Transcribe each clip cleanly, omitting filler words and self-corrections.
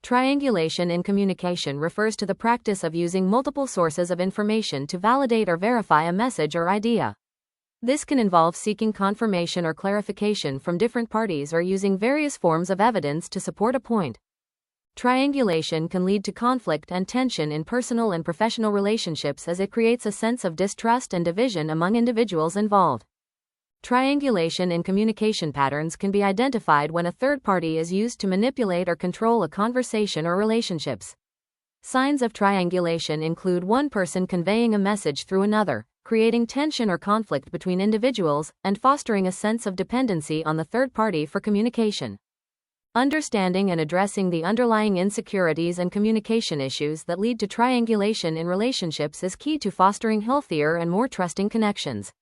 Triangulation in communication refers to the practice of using multiple sources of information to validate or verify a message or idea. This can involve seeking confirmation or clarification from different parties or using various forms of evidence to support a point. Triangulation can lead to conflict and tension in personal and professional relationships as it creates a sense of distrust and division among individuals involved. Triangulation in communication patterns can be identified when a third party is used to manipulate or control a conversation or relationships. Signs of triangulation include one person conveying a message through another, creating tension or conflict between individuals, and fostering a sense of dependency on the third party for communication. Understanding and addressing the underlying insecurities and communication issues that lead to triangulation in relationships is key to fostering healthier and more trusting connections.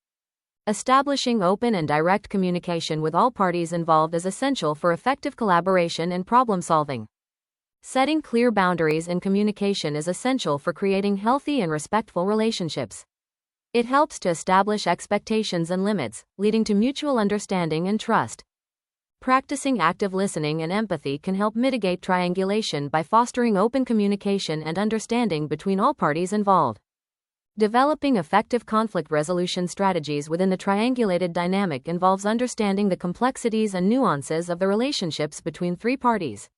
Establishing open and direct communication with all parties involved is essential for effective collaboration and problem solving. Setting clear boundaries in communication is essential for creating healthy and respectful relationships. It helps to establish expectations and limits, leading to mutual understanding and trust. Practicing active listening and empathy can help mitigate triangulation by fostering open communication and understanding between all parties involved. Developing effective conflict resolution strategies within the triangulated dynamic involves understanding the complexities and nuances of the relationships between three parties.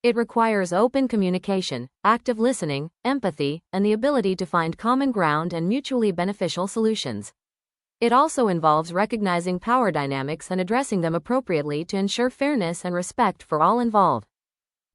It requires open communication, active listening, empathy, and the ability to find common ground and mutually beneficial solutions. It also involves recognizing power dynamics and addressing them appropriately to ensure fairness and respect for all involved.